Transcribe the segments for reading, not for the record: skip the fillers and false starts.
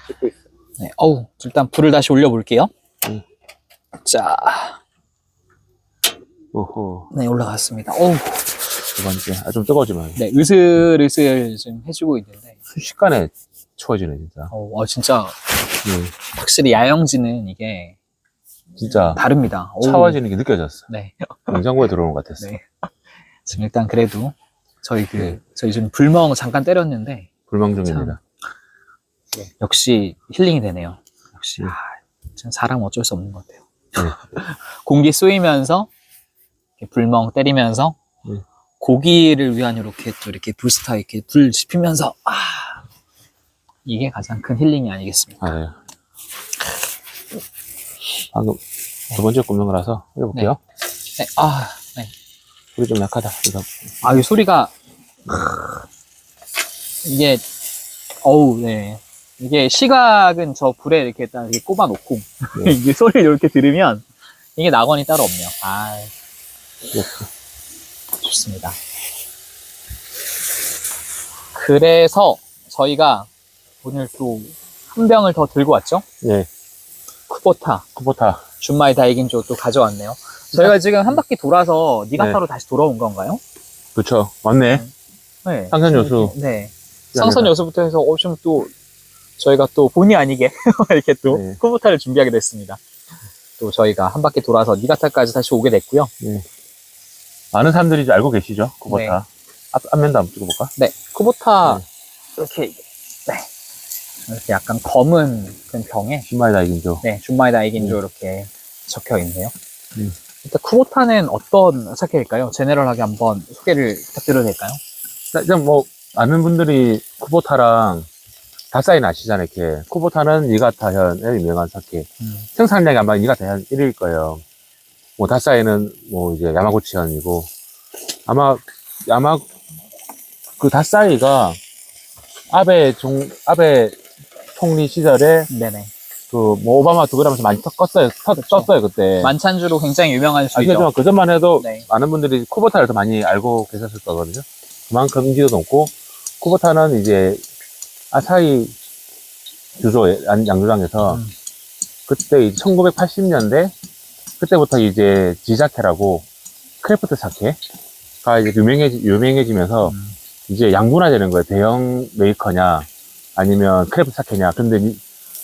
찍고 있어. 네, 어우, 일단 불을 다시 올려볼게요. 자, 오호. 네, 올라갔습니다. 어우, 두 번째. 아, 좀 뜨거워지면. 네, 으슬으슬 좀 해주고 있는데, 순식간에 추워지네, 진짜. 진짜, 네. 확실히 야영지는 이게 진짜 다릅니다. 어우, 차워지는 게 느껴졌어. 네, 냉장고에 들어오는 것 같았어. 네. 지금 일단 그래도, 저희 네. 저희 지금 불멍 잠깐 때렸는데, 불멍 중입니다. 역시 힐링이 되네요. 역시, 네. 지금 사람 어쩔 수 없는 것 같아요. 네. 공기 쏘이면서, 이렇게 불멍 때리면서, 네. 고기를 위한 이렇게 또 이렇게 불스타 이렇게 불 지피면서, 이게 가장 큰 힐링이 아니겠습니까? 아, 네. 방금 두 번째 굽는 거라서 해볼게요. 네, 네. 불이 좀 약하다. 그래서 이 소리가, 이게, 어우, 네. 이게 시각은 저 불에 이렇게 딱 이렇게 꼽아 놓고, 네. 이게 소리를 이렇게 들으면, 이게 낙원이 따로 없네요. 이렇게. 좋습니다. 그래서 저희가 오늘 또 한 병을 더 들고 왔죠? 네. 쿠보타, 쿠보타. 준마이 다이긴조 또 가져왔네요. 저희가 지금 한 바퀴 돌아서 니가타로 다시 돌아온 건가요? 그쵸. 맞네. 네. 상선 요수. 네. 상선 요수부터 해서 좀 또 저희가 또 본의 아니게 이렇게 또 네. 쿠보타를 준비하게 됐습니다. 또 저희가 한 바퀴 돌아서 니가타까지 다시 오게 됐고요. 네. 많은 사람들이 이제 알고 계시죠? 쿠보타. 앞면도 한번 찍어볼까? 네. 쿠보타 네. 이렇게 이렇게 약간 검은 그런 병에 신마이 다이긴조. 네, 준마이 다이긴조 이렇게 적혀 있네요. 음. 일단 쿠보타는 어떤 사케일까요? 제네럴하게 한번 소개를 부탁드려도 될까요? 일단 뭐 아는 분들이 쿠보타랑 다사이는 아시잖아요. 이렇게 쿠보타는 니가타현의 유명한 사케. 생산량이 아마 니가타현 1위일 거예요. 뭐 다사이는 뭐 이제 야마구치현이고 아마 그 다사이가 아베 총리 시절에 네네. 그 뭐 오바마 두그라면서 많이 떴어요 그때. 만찬주로 굉장히 유명한 술이죠. 하지만 그전만 해도 네. 많은 분들이 쿠보타를 더 많이 알고 계셨을 거거든요. 그만큼 인지도 높고 쿠보타는 이제 아사히 주조 양조장에서 그때 1980년대 그때부터 이제 지사케라고 크래프트 사케가 이제 유명해지면서 이제 양분화되는 거예요. 대형 메이커냐 아니면 크래프트 사케냐. 근데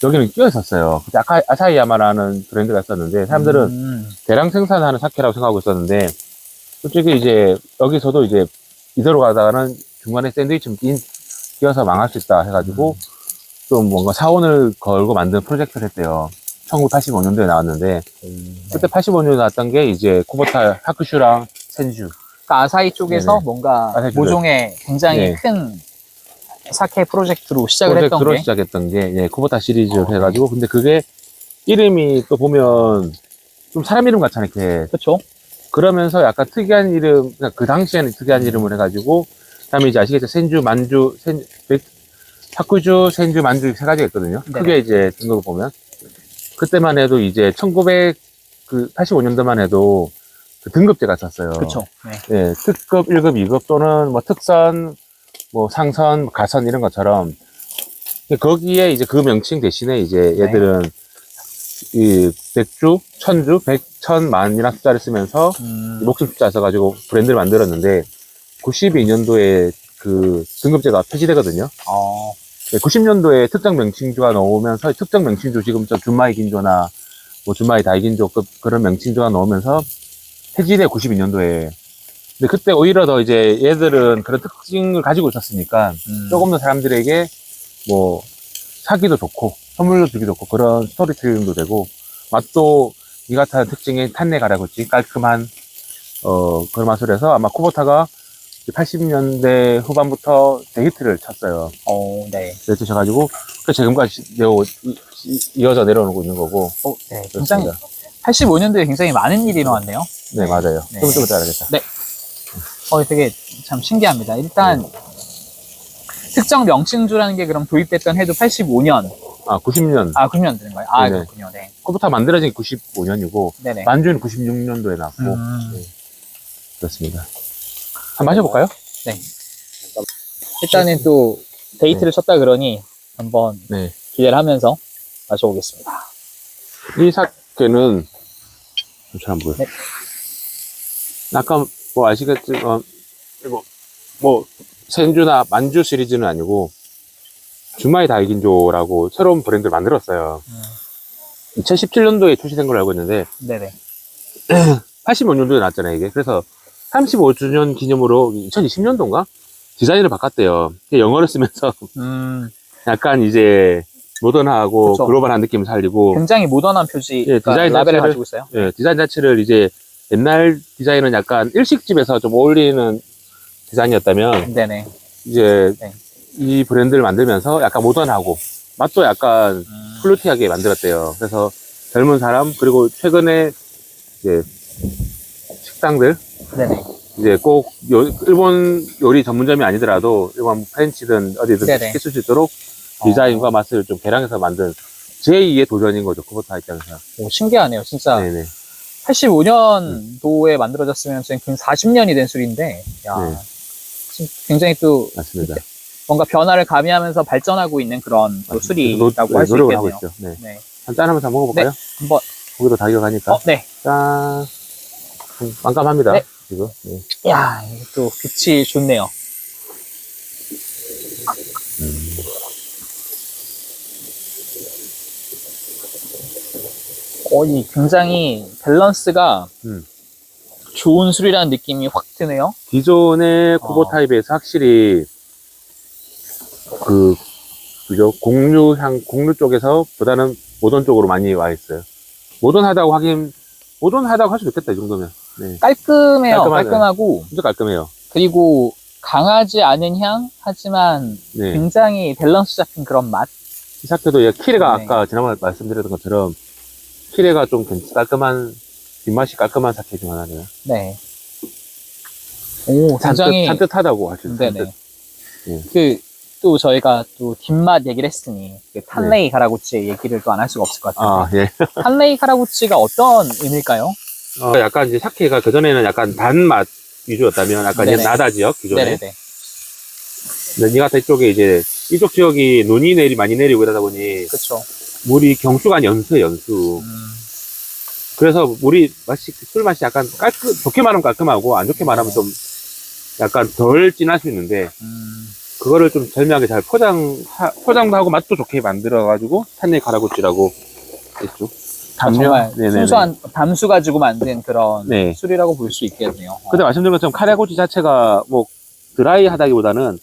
여기는 끼어 있었어요. 그때 아사히야마라는 브랜드가 있었는데 사람들은 대량 생산하는 사케라고 생각하고 있었는데 솔직히 이제 여기서도 이제 이대로 가다가는 중간에 샌드위치 끼어서 망할 수 있다 해가지고 좀 뭔가 사원을 걸고 만든 프로젝트를 했대요. 1985년도에 나왔는데 그때 85년도에 나왔던 게 이제 쿠보타 하쿠슈랑 센주. 그러니까 아사히 쪽에서 네네. 뭔가 아사히 쪽에서. 모종의 굉장히 네. 큰 사케 프로젝트로 시작을 했던 프로젝트로 게 시작했던 게 예, 쿠보타 시리즈를 해가지고 근데 그게 이름이 또 보면 좀 사람 이름 같잖아요. 이렇게 그렇죠? 그러면서 약간 특이한 이름, 그러니까 그 당시에는 특이한 이름을 해가지고, 그 다음에 이제 아시겠죠? 센주, 만주, 하쿠주, 센주, 만주 세 가지가 있거든요. 네네. 크게 이제 등급을 보면. 그때만 해도 이제 85년도만 해도 그 등급제가 있었어요. 그렇죠. 네. 예, 특급, 1급, 2급 또는 뭐 특선, 뭐 상선, 가선 이런 것처럼. 거기에 이제 그 명칭 대신에 이제 얘들은 이 백주, 천주, 백천, 만이라는 숫자를 쓰면서 목숨 숫자 써가지고 브랜드를 만들었는데 92년도에 그 등급제가 폐지되거든요. 90년도에 특정 명칭주가 나오면서 특정 명칭주 지금 저 준마이 긴조나 뭐 준마이 다이긴조급 그런 명칭주가 나오면서 폐지돼 92년도에. 근데 그때 오히려 더 이제 얘들은 그런 특징을 가지고 있었으니까 조금 더 사람들에게 뭐 사기도 좋고 선물로 주기도 좋고 그런 스토리텔링도 되고 맛도 니가타 특징의 탄내 가라구찌 깔끔한 그런 맛을 해서 아마 쿠보타가 80년대 후반부터 대히트를 쳤어요. 네. 드셔가지고 그 지금까지 이어져 내려오고 있는 거고. 네. 굉장히 그렇습니다. 85년도에 굉장히 많은 일이 일어났네요. 네, 맞아요. 네. 좀 이따 알겠다. 네. 되게 참 신기합니다. 일단 특정 명칭주라는 게 그럼 도입됐던 해도 85년. 90년. 90년 되는 거예요. 네네. 그렇군요. 네. 쿠보타 만들어진 게 95년이고 네네. 만주는 96년도에 나왔고 네. 그렇습니다. 한번 마셔볼까요? 네. 일단은 또 데이트를 쳤다 그러니 한번 네. 기대를 하면서 마셔보겠습니다. 이 사케는 잘 안 보여. 네. 아까 뭐 아시겠지만 이거 뭐 센주나 만주 시리즈는 아니고 주마이 다이긴조라고 새로운 브랜드를 만들었어요. 2017년도에 출시된 걸로 알고 있는데 네네. 85년도에 나왔잖아요, 이게. 그래서 35주년 기념으로 2020년도인가? 디자인을 바꿨대요. 영어를 쓰면서 약간 이제 모던하고 그쵸. 글로벌한 느낌을 살리고 굉장히 모던한 표지, 예, 디자인 라벨을 자체를- 가지고 있어요. 예, 디자인 자체를 이제 옛날 디자인은 약간 일식집에서 좀 어울리는 디자인이었다면 네네. 이제 네. 이 브랜드를 만들면서 약간 모던하고 맛도 약간 플루티하게 만들었대요. 그래서 젊은 사람 그리고 최근에 이제 식당들 네네. 이제 꼭 일본 요리 전문점이 아니더라도 일본 프렌치든 어디든 네네. 쉽게 쓸 수 있도록 디자인과 맛을 좀 개량해서 만든 제2의 도전인 거죠. 쿠보타 입장에서. 오, 신기하네요. 진짜 네네. 85년도에 만들어졌으면 지금 40년이 된 술인데, 야, 네. 지금 굉장히 또 맞습니다. 뭔가 변화를 가미하면서 발전하고 있는 그런 또 술이라고 할 수 노력을 하고 있겠네요. 있죠. 네. 네. 한 짠 하면서 먹어볼까요? 한번, 고기도 다 익어가니까. 네. 짠. 깜깜합니다. 네. 지금. 네. 야, 이게 또 빛이 좋네요. 이 굉장히 밸런스가 음. 좋은 술이라는 느낌이 확 드네요. 기존의 쿠보타에 비해서 확실히 그죠? 공유 쪽에서 보다는 모던 쪽으로 많이 와 있어요. 모던하다고 할 수도 있겠다, 이 정도면. 네. 깔끔해요. 깔끔하네. 깔끔하고, 진짜 깔끔해요. 그리고 강하지 않은 향? 하지만 네. 굉장히 밸런스 잡힌 그런 맛? 이 사케도 키레가 네. 아까 지난번에 말씀드렸던 것처럼 키레가 좀 깔끔한, 뒷맛이 깔끔한 사케 중 하나네요. 네. 오, 굉장히. 산뜻하다고 할 수 있어요. 네네. 예. 또 저희가 또 뒷맛 얘기를 했으니, 탄레이 가라구치 얘기를 또 안 할 수가 없을 것 같은데. 아, 예. 탄레이 가라구치가 어떤 의미일까요? 약간 이제 사케가 그전에는 약간 단맛 위주였다면 약간 네네. 나다 지역 기존에. 네네네. 근데 니가타 이쪽에 이제 이쪽 지역이 눈이 많이 내리고 이러다 보니 그쵸. 물이 경수가 연수예요, 연수. 그래서 술 맛이 약간 좋게 말하면 깔끔하고 안 좋게 말하면 좀 약간 덜 진할 수 있는데 그거를 좀 절묘하게 잘 포장도 하고 맛도 좋게 만들어가지고 탄네 가라구찌라고 했죠. 정말 네네네. 순수한 담수 가지고 만든 그런 네. 술이라고 볼 수 있겠네요. 근데 말씀드린 것처럼 카레고치 자체가 뭐 드라이 하다기보다는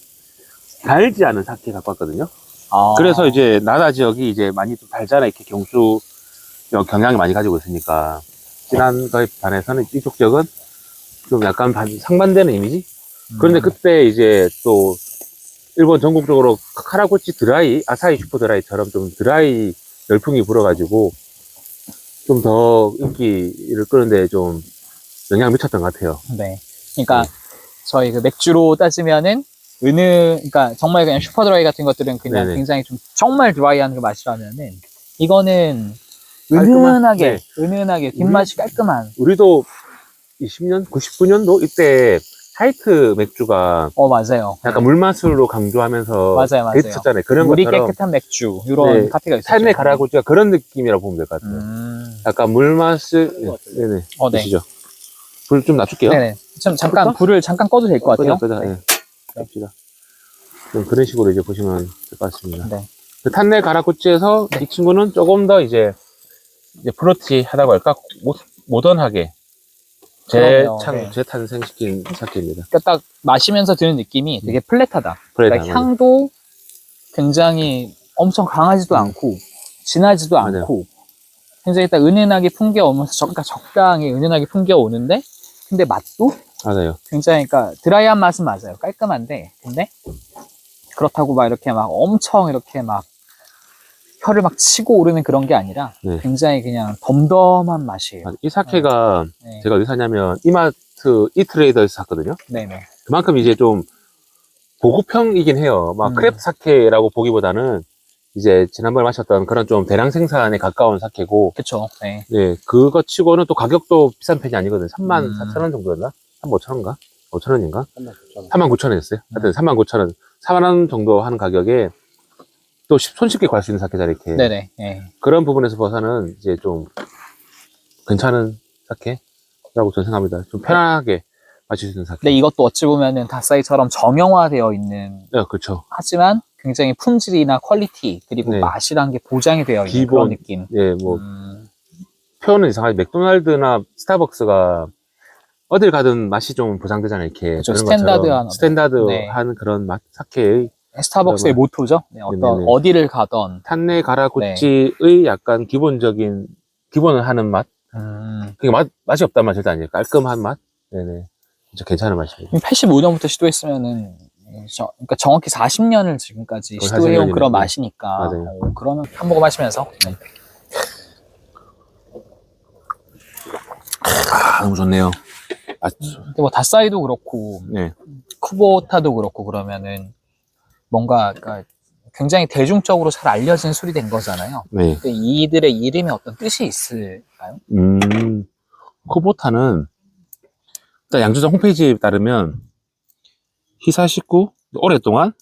달지 않은 사케 갖고 왔거든요. 아. 그래서 이제 나다 지역이 이제 많이 좀 달잖아. 이렇게 경수 경향을 많이 가지고 있으니까 진한 거에 반해서는 이쪽 지역은 좀 약간 상반되는 이미지? 그런데 그때 이제 또 일본 전국적으로 카라고치 드라이, 아사히 슈퍼 드라이처럼 좀 드라이 열풍이 불어가지고 좀 더 인기를 끄는데 좀 영향을 미쳤던 것 같아요. 네. 그러니까 저희 그 맥주로 따지면은 그러니까 정말 그냥 슈퍼 드라이 같은 것들은 그냥 네네. 굉장히 좀 정말 드라이한 그 맛이라면은 이거는 깔끔한? 은은하게 뒷맛이 깔끔한. 우리도 20년, 99년도 이때 하이트 맥주가 맞아요. 약간 물맛으로 강조하면서 맞아요. 했었잖아요. 그런 물이 것처럼 깨끗한 맥주 이런 네, 카페가 있었죠. 삶의 가라고치가 그런 느낌이라고 보면 될 것 같아요. 약간 물맛을 네네 네. 드시죠. 불 좀 낮출게요. 네네. 잠깐 불을 잠깐 꺼도 될 것 같아요. 끄자. 네. 봅시다. 좀 그런 식으로 이제 보시면 될 것 같습니다. 네. 그 탄네 가라고치에서 이 친구는 조금 더 이제 프로티하다고 할까? 모던하게 그러네요. 네. 재탄생시킨 사케입니다. 그러니까 딱 마시면서 드는 느낌이 되게 플랫하다. 그러니까 향도 굉장히 엄청 강하지도 않고 진하지도 맞아요. 않고 굉장히 딱 은은하게 풍겨오면서 그러니까 적당히 은은하게 풍겨오는데 근데 맛도 맞아요. 굉장히 그러니까 드라이한 맛은 맞아요. 깔끔한데 근데 그렇다고 막 이렇게 막 엄청 이렇게 막 혀를 막 치고 오르는 그런 게 아니라 네. 굉장히 그냥 덤덤한 맛이에요. 이 사케가 네. 제가 어디 사냐면 이마트 이트레이더에서 샀거든요. 네네. 그만큼 이제 좀 보급형이긴 해요. 막 크랩 사케라고 보기보다는 이제 지난번에 마셨던 그런 좀 대량 생산에 가까운 사케고, 그쵸. 네. 네, 그거 치고는 또 가격도 비싼 편이 아니거든요. 34,000원 정도였나? 35,000원인가? 5,000원인가? 39,000원이었어요. 하여튼 39,000원, 4만원 정도 하는 가격에 또 손쉽게 구할 수 있는 사케잖아, 이렇게. 네네. 예. 그런 부분에서 봐서는 이제 좀 괜찮은 사케라고 저는 생각합니다. 좀 편하게 마실 수 있는 사케. 근데 이것도 어찌 보면은 다싸이처럼 정형화되어 있는, 네, 그렇죠. 하지만 굉장히 품질이나 퀄리티 그리고 네. 맛이란 게 보장이 되어 있는 기본, 그런 느낌. 예, 뭐, 표현은 이상하게 맥도날드나 스타벅스가 어딜 가든 맛이 좀 보장되잖아요, 이렇게. 그쵸, 그런 스탠다드한 것처럼 스탠다드한 네. 그런 맛, 사케의 스타벅스의 그러면- 모토죠. 네, 어떤 네네네. 어디를 가던. 탄내 가라구찌의 약간 기본적인, 기본을 하는 맛? 그게 맛이 없단 말 절대 아니에요. 깔끔한 맛? 네네. 진짜 괜찮은 맛입니다. 85년부터 시도했으면은, 그러니까 정확히 40년을 지금까지 거의 시도해온 40년이네. 그런 네. 맛이니까. 맞아요. 그러면 한 모금 마시면서. 네. 너무 좋네요. 근데 뭐 다싸이도 그렇고, 네. 쿠보타도 그렇고 그러면은 뭔가 그러니까 굉장히 대중적으로 잘 알려진 술이 된 거잖아요. 네. 근데 이들의 이름에 어떤 뜻이 있을까요? 쿠보타는, 일단 양조장 홈페이지에 따르면, 히사시쿠, 오랫동안,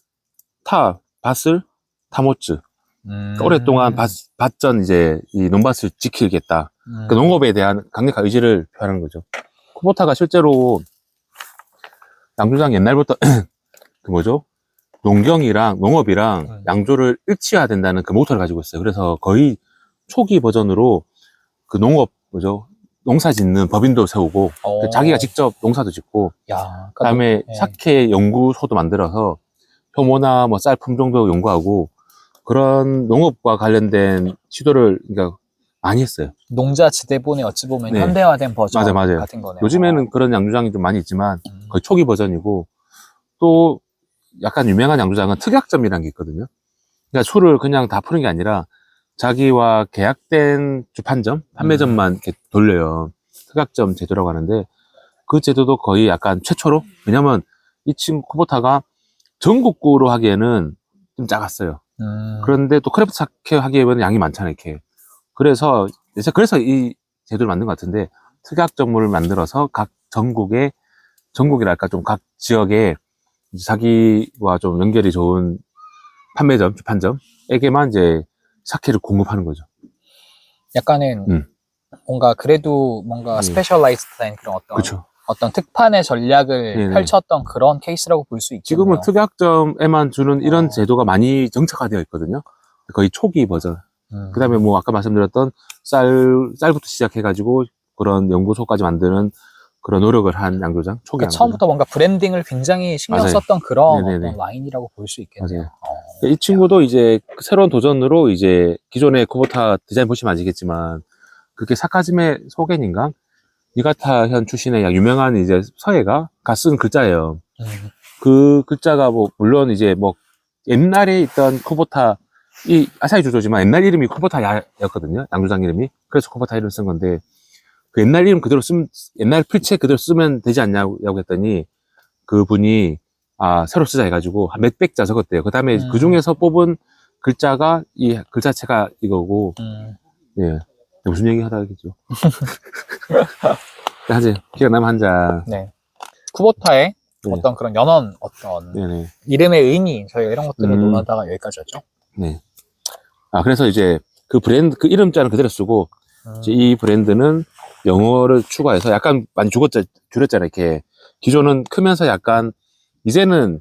밭을, 타모츠. 그러니까 오랫동안 밭전 이제, 이 논밭을 지키겠다. 그 농업에 대한 강력한 의지를 표하는 거죠. 쿠보타가 실제로, 양조장 옛날부터, 그 뭐죠? 농경이랑 농업이랑 양조를 일치해야 된다는 그 모토를 가지고 있어요. 그래서 거의 초기 버전으로 그 농업, 뭐죠? 농사 짓는 법인도 세우고, 자기가 직접 농사도 짓고, 야, 그 다음에 네. 사케 연구소도 만들어서 효모나 뭐 쌀 품종도 연구하고, 그런 농업과 관련된 시도를, 그러니까 많이 했어요. 농자 지대본의 어찌 보면 네. 현대화된 버전 맞아요. 같은 거네요. 요즘에는 그런 양조장이 좀 많이 있지만, 거의 초기 버전이고, 또 약간 유명한 양조장은 특약점이라는 게 있거든요. 그러니까 술을 그냥 다 푸는 게 아니라 자기와 계약된 주판점, 판매점만 이렇게 돌려요. 특약점 제도라고 하는데 그 제도도 거의 약간 최초로, 왜냐면 이 친구 쿠보타가 전국구로 하기에는 좀 작았어요. 그런데 또 크래프트 사케 하기에는 양이 많잖아요, 이렇게. 그래서 이 제도를 만든 것 같은데 특약점을 만들어서 각 전국이랄까 좀 각 지역에 자기와 좀 연결이 좋은 판매점, 주판점에게만 이제 사케를 공급하는 거죠. 약간은 뭔가 그래도 뭔가 스페셜라이즈된 그런 그렇죠. 어떤 특판의 전략을 네네. 펼쳤던 그런 케이스라고 볼 수 있겠네요. 지금은 특약점에만 주는 이런 제도가 많이 정착화되어 있거든요. 거의 초기 버전. 그 다음에 뭐 아까 말씀드렸던 쌀부터 시작해가지고 그런 연구소까지 만드는 그런 노력을 한 양조장, 초기 양조장. 처음부터 뭔가 브랜딩을 굉장히 신경 맞아요. 썼던 그런 네네네. 어떤 라인이라고 볼 수 있겠네요. 맞아요. 이 친구도 이제 새로운 도전으로 이제 기존의 쿠보타 디자인 보시면 아시겠지만 그렇게 사카즈메 소겐인가? 니가타현 출신의 유명한 이제 서예가 쓴 글자예요. 그 글자가 뭐 물론 이제 뭐 옛날에 있던 쿠보타 이 아사히 주조지만 옛날 이름이 쿠보타야였거든요. 양조장 이름이. 그래서 쿠보타 이름을 쓴 건데 그 옛날 이름 그대로 옛날 필체 그대로 쓰면 되지 않냐고 했더니 그 분이 새로 쓰자 해가지고 한 몇백 자 적었대요. 그 다음에 그 중에서 뽑은 글자가 이 글자체가 이거고, 예. 무슨 얘기 하다 하겠죠. 하지. 기억 남은 한 장. 네. 쿠보타의 네. 어떤 그런 연원, 어떤 네네. 이름의 의미, 저희가 이런 것들을 논하다가 여기까지 왔죠. 네. 그래서 이제 그 브랜드, 그 이름자는 그대로 쓰고, 이제 이 브랜드는 영어를 추가해서 약간 많이 줄였잖아요. 이렇게. 기존은 크면서 약간, 이제는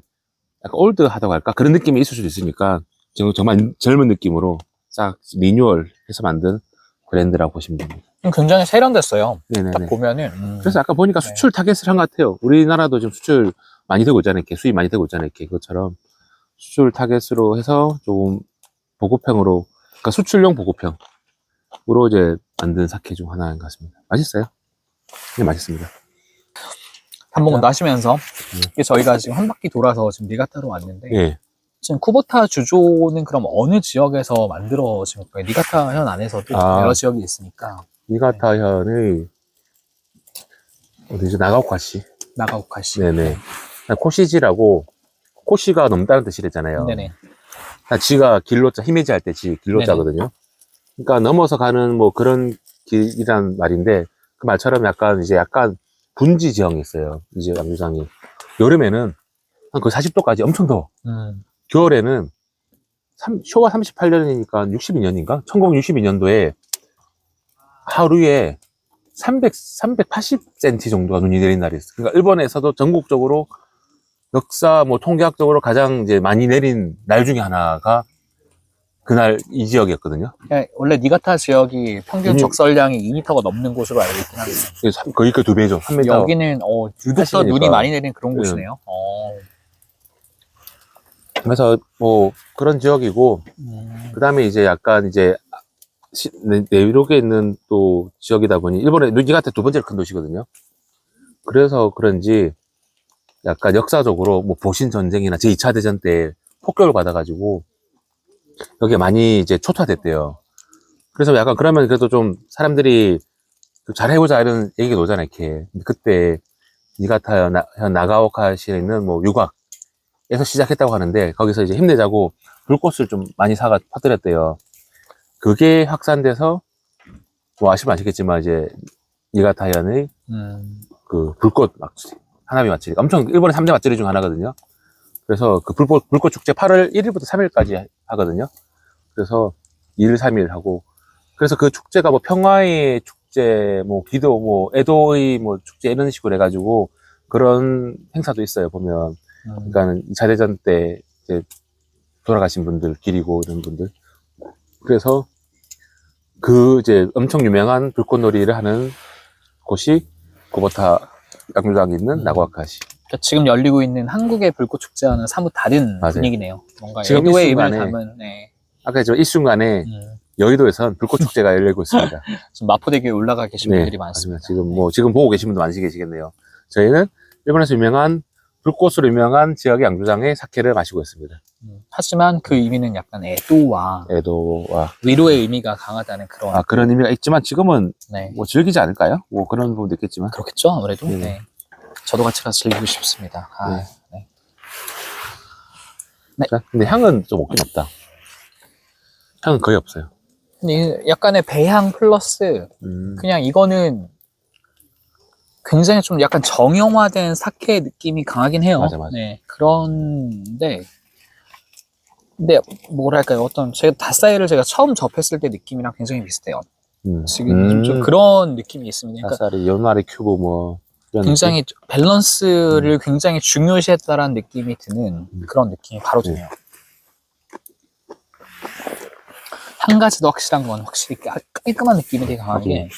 약간 올드하다고 할까? 그런 느낌이 있을 수도 있으니까, 지금 정말 젊은 느낌으로 싹 리뉴얼 해서 만든 브랜드라고 보시면 됩니다. 굉장히 세련됐어요. 네네네. 딱 보면은. 그래서 아까 보니까 네. 수출 타겟을 한 것 같아요. 우리나라도 지금 수출 많이 되고 있잖아요. 이렇게 수입 많이 되고 있잖아요. 이렇게 그것처럼 수출 타겟으로 해서 조금 보급형으로, 그러니까 수출용 보급형으로 이제 만든 사케 중 하나인 것 같습니다. 맛있어요. 네, 맛있습니다. 한 모금 마시면서 이게 저희가 지금 한 바퀴 돌아서 지금 니가타로 왔는데 예. 지금 쿠보타 주조는 그럼 어느 지역에서 만들어진 건가요? 니가타 현 안에서도 여러 지역이 있으니까. 니가타현의 어디지? 나가오카시. 나가오카시. 네네. 코시지라고, 코시가 넘다는 뜻이랬잖아요. 네네. 지가 길로자, 히메지 할 때 길로자거든요. 그러니까 넘어서 가는 뭐 그런 길이란 말인데, 그 말처럼 약간 분지 지형이 있어요. 이제 양조장이. 여름에는 한 거의 40도까지 엄청 더워. 겨울에는 昭和 38년이니까 62년인가? 1962년도에 하루에 380cm 정도가 눈이 내린 날이 있어요. 그러니까 일본에서도 전국적으로 역사 뭐 통계학적으로 가장 이제 많이 내린 날 중에 하나가 그날 이 지역이었거든요. 원래 니가타 지역이 평균 눈이- 적설량이 2m가 넘는 곳으로 알고 있긴 한데 그래서 거의 그 2배죠. 3m. 여기는 유독 더 눈이 하시니까. 많이 내리는 그런 네. 곳이네요. 그래서 뭐 그런 지역이고, 그 다음에 이제 약간 이제 내륙에 있는 또 지역이다 보니 일본의 니가타 두 번째로 큰 도시거든요. 그래서 그런지 약간 역사적으로 뭐 보신 전쟁이나 제2차 대전 때 폭격을 받아가지고 여기에 많이 이제 초토화됐대요. 그래서 약간 그러면 그래도 좀 사람들이 좀 잘해보자 이런 얘기가 나오잖아요, 이렇게. 근데 그때 니가타 현 나가오카시에 있는 뭐 유곽에서 시작했다고 하는데 거기서 이제 힘내자고 불꽃을 좀 많이 사가 퍼뜨렸대요. 그게 확산돼서 뭐 아시면 아시겠지만 이제 니가타현의 그 불꽃 마치, 하나비 마치 엄청 일본의 3대 맛집 중 하나거든요. 그래서 그 불꽃 축제 8월 1일부터 3일까지 하거든요. 그래서 2일, 3일 하고, 그래서 그 축제가 뭐 평화의 축제, 뭐 기도, 뭐 에도의 뭐 축제 이런 식으로 해가지고 그런 행사도 있어요, 보면. 그러니까 2차 대전 때 이제 돌아가신 분들 기리고 이런 분들. 그래서 그 이제 엄청 유명한 불꽃놀이를 하는 곳이 고보타 양조장에 있는 나고야카시. 그러니까 지금 열리고 있는 한국의 불꽃 축제와는 사뭇 다른 맞아요. 분위기네요. 뭔가 지금 에도의 이 의미를 순간에 담은 네. 아까 이 순간에 여의도에선 불꽃 축제가 열리고 있습니다. 지금 마포대교에 올라가 계신 분들이 많습니다. 맞습니다. 지금 지금 보고 계신 분도 많이 계시겠네요. 저희는 일본에서 유명한 불꽃으로 유명한 지역의 양조장의 사케를 마시고 있습니다. 하지만 그 의미는 약간 애도와 에도와 위로의 의미가 강하다는 그런 그런 의미가 있지만 지금은 네. 뭐 즐기지 않을까요? 뭐 그런 부분도 있겠지만. 그렇겠죠, 아무래도. 네. 네. 저도 같이 가서 즐기고 싶습니다. 네. 네. 근데 향은 좀 없긴 없다. 향은 거의 없어요. 근데 약간의 배향 플러스 그냥 이거는 굉장히 좀 약간 정형화된 사케의 느낌이 강하긴 해요. 맞아. 네. 그런데 근데 뭐랄까요, 제가 다사이를 제가 처음 접했을 때 느낌이랑 굉장히 비슷해요. 지금 좀 그런 느낌이 있습니다. 그러니까 아사리, 연마리 큐브 뭐 이런 굉장히 밸런스를 굉장히 중요시했다라는 느낌이 드는 그런 느낌이 바로 드네요. 한 가지 더 확실한 건 확실히 깔끔한 느낌이 되게 강한 게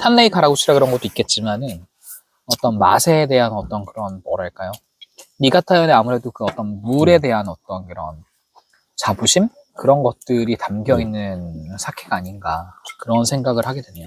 탄레이 가라구치라 그런 것도 있겠지만은 어떤 맛에 대한 어떤 그런 뭐랄까요, 니가타현의 아무래도 그 어떤 물에 대한 어떤 그런 자부심? 그런 것들이 담겨 있는 사케가 아닌가 그런 생각을 하게 되네요.